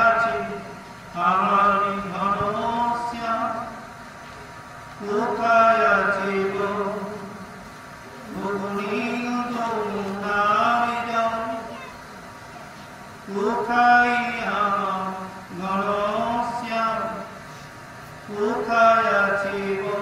আছে আমার ঘনশ্যাম, কোথায় আছে গো যমুনায় জল, কোথায় আমার ঘনশ্যাম, কোথায় আছে গো।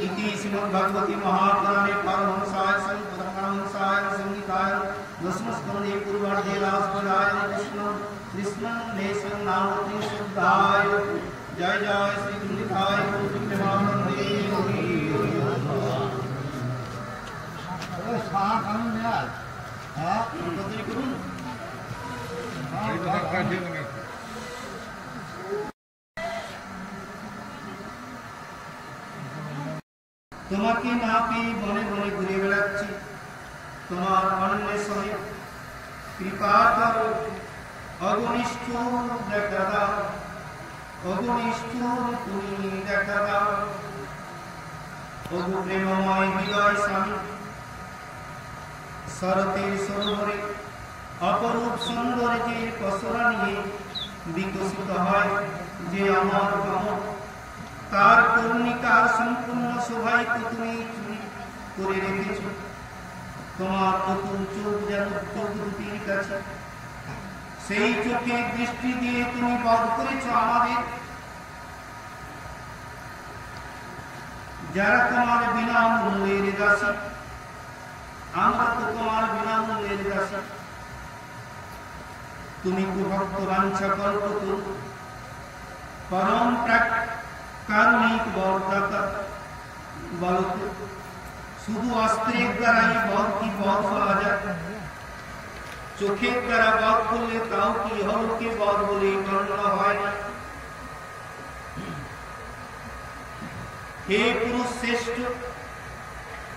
इति श्रीमद्भगवती महापुराणे पारमहंसाय संप्रथमांसाय संहिताय दशमस्कन्धे पूर्वार्धे रासपदाय कृष्णं देशं नाम त्रिशुद्धाय। जय जय श्री गुरुनिताय प्रेमानंदे हरि हरि। साथ हम यार हां कतरी करूं हां তোমাকে না পেয়ে বনে বনে ঘুরে বেড়াচ্ছি, তোমার অন্বেষণে কৃপা করো, অগনিষ্ঠ দেখা দাও, অগনিষ্ঠ তুমি দেখা দাও। অগু প্রেমময় হৃদয় স্বামী, শরতের সরোবরে অপরূপ সৌন্দর্যের পসরা নিয়ে বিকশিত হয় যে আমার ভ্রমণ, তার কর্ণিকার সম্পূর্ণ শোভায় তুমি চুরি করে রেখেছ। তোমার অতুল চোখ যেন প্রকৃতির কাছে, সেই চোখে দৃষ্টি দিয়ে তুমি বধ করেছ আমাদের, যারা তোমার বিনামূল্যের দাসী। আমরা তো তোমার বিনামূল্যের দাসী। তুমি ভক্ত বাঞ্ছা কল্প করো, পরম কারণিক বরদাতা। বলো তো শুধু অস্ত্রের দ্বারাই বধ কি বধ করা যায়? চোখের দ্বারা বধ করলে তাও কি ইহলোকে বধ বলে গণ্য হয় না? হে পুরুষ শ্রেষ্ঠ,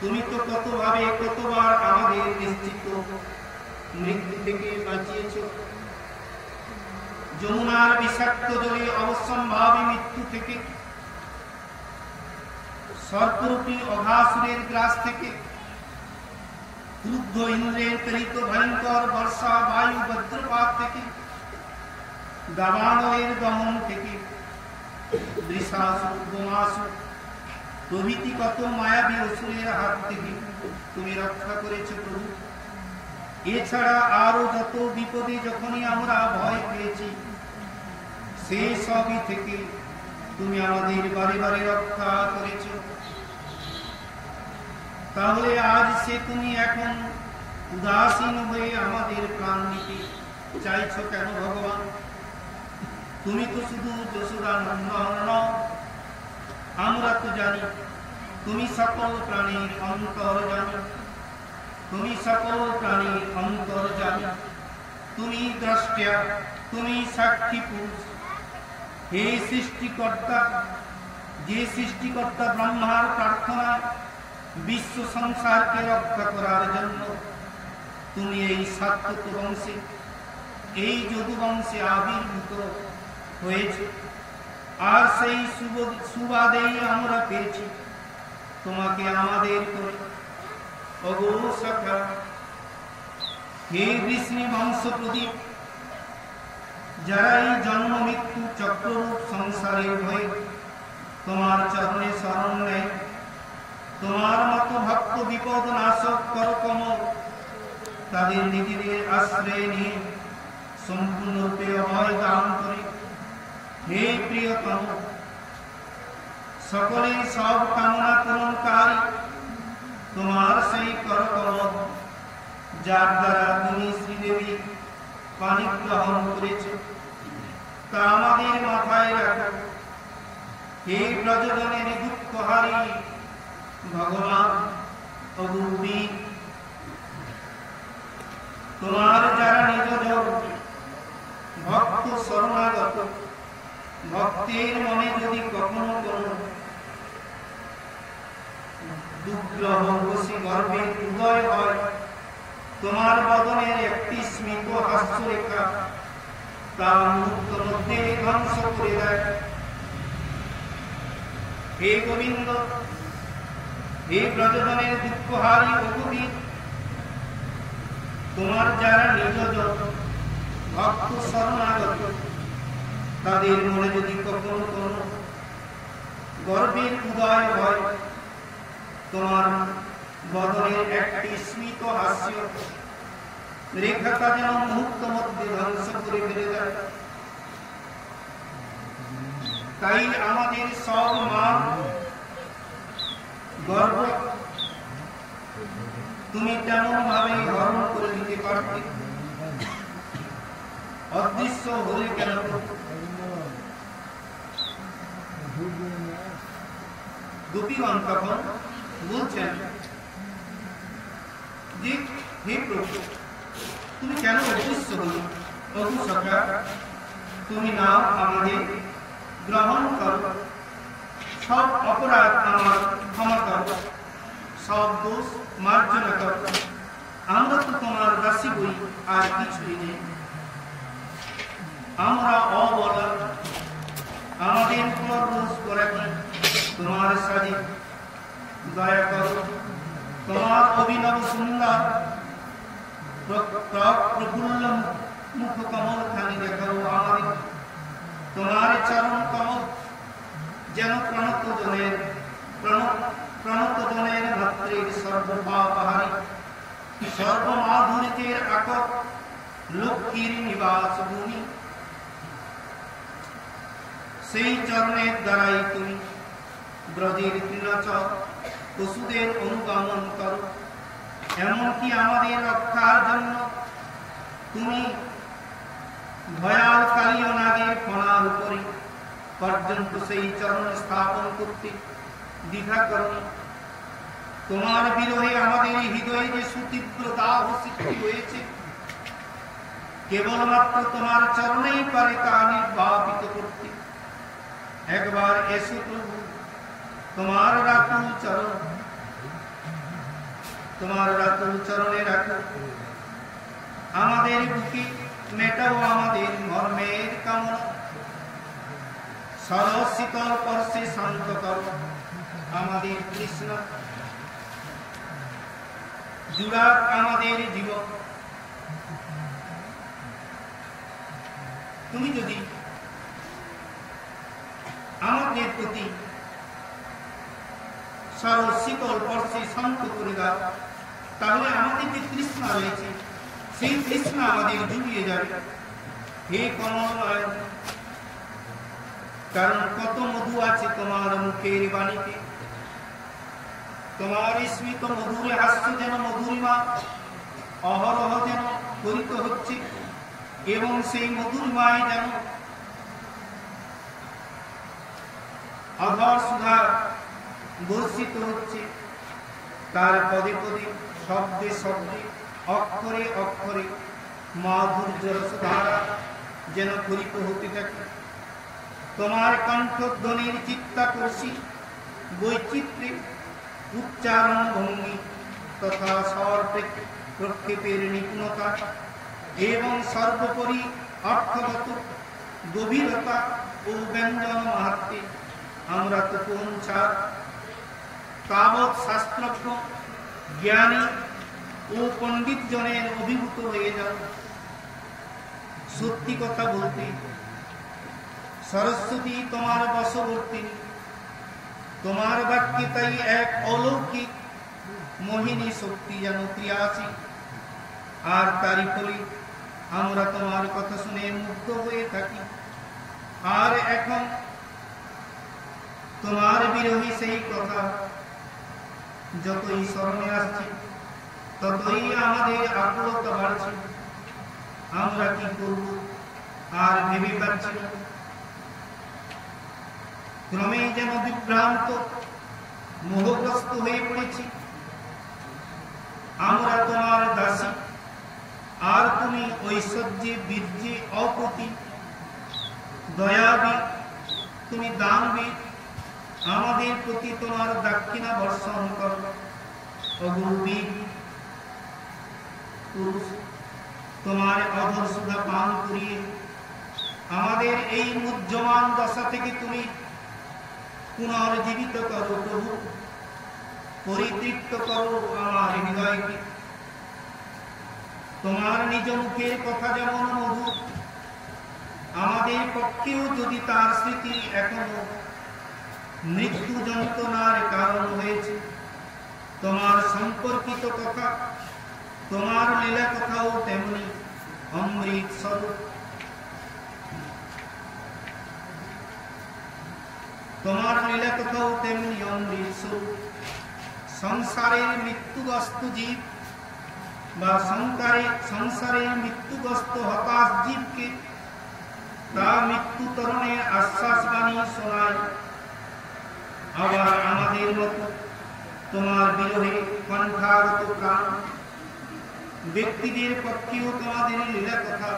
তুমি তো কতভাবে কতবার আমাদের নিশ্চিত মৃত্যু থেকে বাঁচিয়েছ। যমুনার বিষাক্ত জলে অবশ্যম্ভাবী মৃত্যু থেকে, সর্পরূপী অঘাসুরের গ্রাস থেকে, ক্রুদ্ধ ইন্দ্রের প্রেরিত ভয়ঙ্কর বর্ষা বায়ু বজ্রপাত থেকে, দাবানলের দমন থেকে, বৃষাসুর বোমাসুর প্রভৃতি কত মায়াবী অসুরের হাত থেকে তুমি রক্ষা করেছ প্রভু। এছাড়া আরো যত বিপদে যখনই আমরা ভয় পেয়েছি, সে সবই থেকে তুমি আমাদের বারে বারে রক্ষা করেছ। তাহলে আজ সে তুমি এখন উদাসীন হয়ে আমাদের প্রাণ নিতে চাইছ কেন ভগবান? তুমি তো শুধু যশোদানন্দন নও, আমরা তো জানি তুমি সকল প্রাণীর অন্তর জানো, তুমি সকল প্রাণীর অন্তর জানো, তুমি দ্রষ্টা, তুমি সাক্ষী পুরুষ। হে সৃষ্টিকর্তা, যে সৃষ্টিকর্তা ব্রহ্মার প্রার্থনা বিশ্ব সংসারকে রক্ষা করার জন্য তুমি এই সাত্ত্বিক বংশে, এই যদু বংশে আবির্ভূত হয়েছে, আর সেই সুবাদেই আমরা পেয়েছি তোমাকে আমাদের করে। ওগো সখা, হে বিষ্ণু বংশ প্রদীপ, যারা এই জন্ম মৃত্যু চক্ররূপ সংসারের ভয়ে তোমার চরণে শরণ নেয়, তোমার মতো ভক্ত বিপদ নাশক করকম তাদের নিজেদের আশ্রয় নিয়ে সম্পূর্ণরূপে অভয় দান করে। হে প্রিয়তম, সকলের সব কামনা পূরণকারী তোমার সেই করকমল, যার দ্বারা তুমি শ্রীদেবী পানি গ্রহণ করেছ, তা আমাদের মাথায় রাখো। হে ব্রজজনের দুঃখহারী ভগবান অগুরুবী, তোমার যারা নিজ ভক্ত শরণাগত ভক্তের মনে যদি কখনো কোনো দুগ্রহ বসি গর্ভের উদয় হয়, তোমার বদনের একটি স্মিত হাস্যরেখা তা মুহূর্ত মধ্যে ধ্বংস করে দেয়। হে গোবিন্দ, হে ব্রজজনের দুঃখহারী অগুরুবী, তোমার যারা নির্লজ্জ ভক্ত শরণাগত, তাদের মনে যদি কখনো কোনো গর্বের উদয় হয়, তোমার বদনের একটি স্মিত হাস্য রেখাটা যেন মুহূর্ত মধ্যে ধ্বংস করে ফেলে যায়। তাই আমাদের সব মান গর্ব তুমি তেমন ভাবে হরণ করে দিতে পারতে, অদৃশ্য হলে কেন? গোপীগণ তখন বলছেন যে হে প্রভু, তুমি কেন অদৃশ্য হলে? প্রভু সখা, তুমি নাও আমাদের গ্রহণ করো, সব অপরাধ আমার ক্ষমা করো, সব দোষ মার্জনা করো। আমরা তো তোমার দাসী বই, আর কিছুই নেই। আমরা অবলা, আমাদের উপর রোষ করে তোমার সাজে দয়া করো। তোমার অভিনব সুন্দর প্রফুল্ল মুখ কমল খানি দেখাও আমাদের। তোমার চরণ কমল যেন প্রণত জনের ভাত্রের সর্বপাপহারী, সর্বমাধুরীতের আকর লক্ষ্মীর নিবাস ভূমি। সেই চরণের দ্বারাই তুমি ব্রজের তৃণাচল পশুদের অনুগমন করো। এমনকি আমাদের রক্ষার জন্য তুমি ভয়াল কালীয় নাগের ফণার উপরে পর্যন্ত সেই চরণ স্থাপন করতে দ্বিধা করো। তোমার বিরহে আমাদের হৃদয়ে যে সুতীব্র দাহ সৃষ্টি হয়েছে, কেবলমাত্র তোমার চরণেই পারে তা নির্বাপিত করতে। একবার এসো প্রভু, তোমার রাতুল চরণে রাখো আমাদের বুকে, মেটাও আমাদের মর্মের কামনা। সরশীতল পর্শে শান্ত করো আমাদের তৃষ্ণা, জুড়া আমাদের জীবন। তুমি যদি আমাদের প্রতি সরশীতল পর্শে শান্ত করে দাও, তাহলে আমাদের যে তৃষ্ণা রয়েছে সেই তৃষ্ণা আমাদের জুড়িয়ে যাবে। হে কমলময়, কারণ কত মধু আছে তোমার মুখের বাণীতে। তোমার স্মিত মধুরে হাস্য যেন মধুরিমা অহরহ যেন করিত হচ্ছে, এবং সেই মধুরিমায় যেন অধর সুধা বর্ষিত হচ্ছে। তার পদে পদে শব্দে শব্দে অক্ষরে অক্ষরে মাধুর্য রসধারা যেন করিত হতে থাকে। তোমার কণ্ঠধ্বনির চিত্তাকর্ষী বৈচিত্র্যে উচ্চারণ ভঙ্গি তথা স্বর প্রক্ষেপের নিপুণতা এবং সর্বোপরি অর্থগত গভীরতা ও ব্যঞ্জন মাহাত্ম্যে আমরা তো কোন ছাড় তাবৎ শাস্ত্রজ্ঞ জ্ঞানী ও পণ্ডিত জনের অভিভূত হয়ে যাও। সত্যি কথা বলতে সরস্বতী তোমার বশবর্তী, তোমার বাক্যে তাই এক অলৌকিক মোহিনী শক্তি যেন ক্রিয়াশীল। আর তারই ফলে আমরা তোমার কথা শুনে মুগ্ধ হয়ে থাকি। আর এখন তোমার বিরোহী সেই কথা যতই স্মরণে আসছে, ততই আমাদের আকুলতা বাড়ছে। আমরা কি করব আর ভেবে পাচ্ছি না। ক্রমেই যেন বিভ্রান্ত মোহগ্রস্ত হয়ে পড়েছি। আমরা তোমার দাসী, আর তুমি ঐশ্বর্যে বীর্যে অপতি দয়াবী, তুমি দানবী। আমাদের প্রতি তোমার দাক্ষিণা বর্ষণ করো। অগুরুবীর পুরুষ, তোমার অধর সুধা পান করিয়ে আমাদের এই মুহ্যমান দশা থেকে তুমি পুনর্জীবিত করো প্রভু। পরিতৃপ্ত করো আমার হৃদয়কে। তোমার নিজ মুখের কথা যেমন মধুর, আমাদের পক্ষেও যদি তার স্মৃতি এখনো মৃত্যু যন্ত্রণার কারণ হয়েছে, তোমার সম্পর্কিত কথা, তোমার লীলা কথাও তেমনি অমৃত স্বরূপ। তোমার লীলা কথাও তেমনি অমৃত স্বরূপ। সংসারের মৃত্যুগ্রস্ত জীব বা সংসারের মৃত্যুগ্রস্ত হতাশ জীবকে তা মৃত্যু তরণের আশ্বাস বাণী শোনায়। আবার আমাদের মতো তোমার বিরহে কণ্ঠাগত প্রাণ ব্যক্তিদের পক্ষেও তোমাদের লীলা কথা,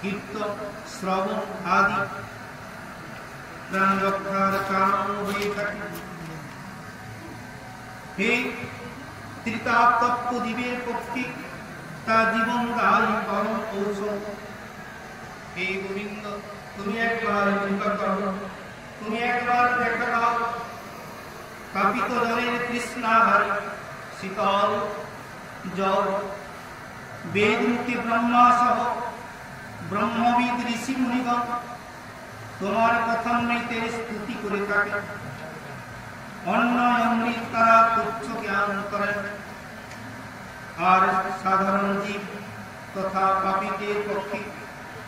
কীর্তন, শ্রবণ আদি প্রাণ রক্ষার কারণ হয়ে থাকে। হে ত্রিতাপ জীবের পক্ষে তা জীবন দায়ী পরম ঔষধ। হে গোবিন্দ, তুমি একবার কৃপা করো, তুমি একবার দেখা দাও। কাপিত জলের তৃষ্ণাহারে শীতল জল বেদমুখী ব্রহ্মা সহ ব্রহ্মবিদ ঋষি মুনিগণ তোমার কথামৃতের স্তুতি করে থাকে। অন্য অমৃত তারা তুচ্ছ জ্ঞান করেন, আর সাধারণ জীব তথা পাপীদের পক্ষে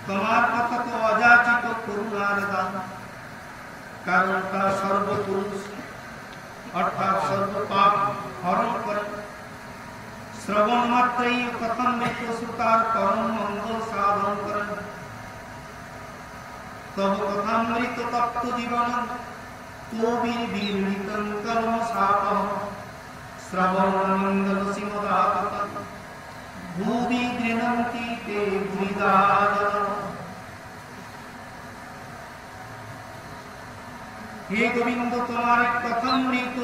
তোমার কথা তো অযাচিত করুণার দান, কারণ তা সর্বপুরুষ অর্থাৎ সর্বপাপ হরণ করে। শ্রবণ মাত্রেই কথামৃত শ্রোতার পরম মঙ্গল সাধন করেন। তব কথামৃত তপ্ত জীবন কবির বিরহিতং কর্ম সাপঃ শ্রবণ মঙ্গল সিমদাত ভূমি গৃহন্তি তে ভূমিদাদ। হে গোবিন্দ, তোমার কথামৃত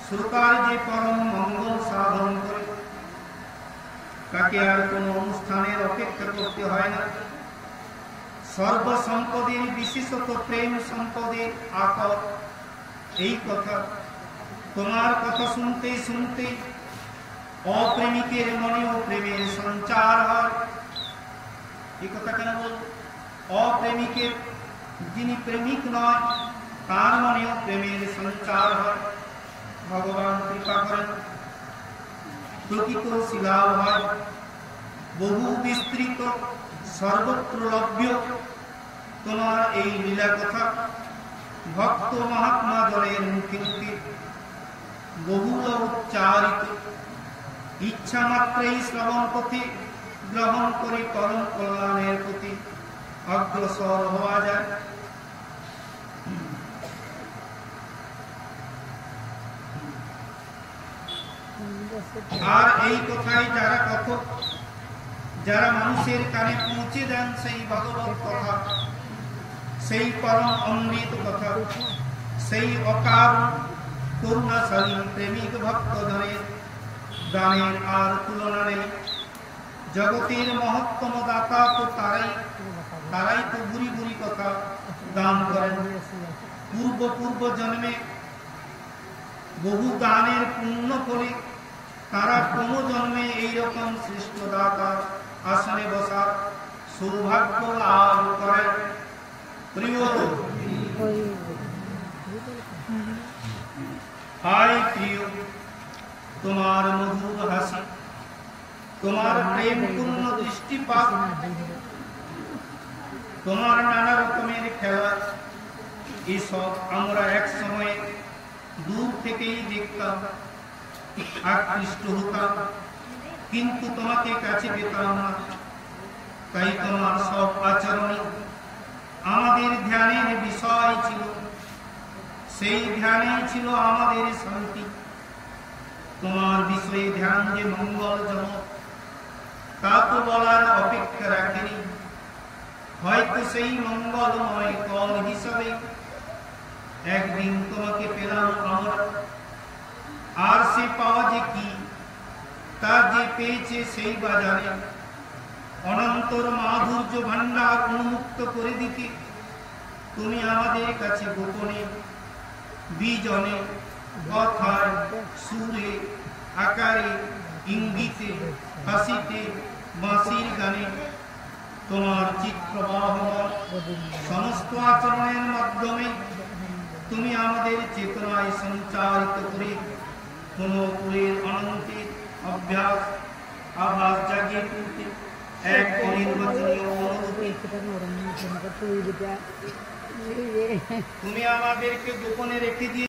শ্রোতার যে পরম মঙ্গল সাধন করে, তাকে আর কোন অনুষ্ঠানের অপেক্ষা করতে হয় না। সর্বসম্পদের বিশেষত প্রেম সম্পদের আকর এই কথা। তোমার কথা শুনতে শুনতে অপ্রেমিকের মনেও প্রেমের সঞ্চার হয়। এই কথা কেন বল? অপ্রেমিকের, যিনি প্রেমিক নয়, তার মনেও প্রেমের সঞ্চার হয়। ভগবান কৃপা করেন, প্রকৃত শিলাও হয়, বহু বিস্তৃত, সর্বত্র লভ্য। তোমার এই লীলা কথা ভক্ত মহাত্মা জনের মুখে মুখে বহুল উচ্চারিত। ইচ্ছা মাত্রেই শ্রবণ পথে গ্রহণ করে পরম কল্যাণের প্রতি অগ্রসর হওয়া যায়। আর এই কথাই যারা কথক, যারা মানুষের কানে পৌঁছে দেন সেই ভগবত কথা, সেই পরম অমৃত কথা, সেই অকার করুণাশালী প্রেমিক ভক্তজনের দানের আর তুলনা নেই। জগতের মহত্তম দাতা তো তারাই তো বুড়ি বুড়ি কথা দান করেন। পূর্ব জন্মে বহু দানের পুণ্য করে তারা কোনো জন্মে এইরকম শ্রেষ্ঠ দাতার আসনে বসার সৌভাগ্য লাভ করেন। প্রিয় হায় প্রিয়, তোমার মধুর হাসি, তোমার প্রেম পূর্ণ দৃষ্টিপাত, তোমার নানা রকমের খেলা, এসব আমরা এক সময় দূর থেকেই দেখতাম, আকৃষ্ট হতাম, কিন্তু তোমাকে কাছে পেতাম না। তাই তোমার সব আচরণে আমাদের ধ্যানের বিষয় ছিল। সেই ধ্যানেই ছিল আমাদের শান্তি। তোমার বিষয়ে ধ্যান যে মঙ্গলজনক তা তো বলার অপেক্ষা রাখেনি। হয়তো সেই মঙ্গলময় কল হিসাবে একদিন তোমাকে পেলাম আমরা। আর সে পাওয়া যে কি, তা যে পেয়েছে সেই বাজারে অনন্তর মাধুর্য ভান্ডার উন্মুক্ত করে দিতে তুমি আমাদের কাছে গোপনে, বিজনে, কথায়, সুরে, আকারে, ইঙ্গিতে হাসিতে, বাঁশির গানে, তোমার চিত্রবাহমান সমস্ত আচরণের মাধ্যমে তুমি আমাদের চেতনায় সঞ্চারিত করে কোন পুরের অনন্তের অভ্যাস আভাস জাগিয়ে তুলতে এক অনির্বাচনীয় অনুভূতি তুমি আমাদেরকে গোপনে রেখে দিয়ে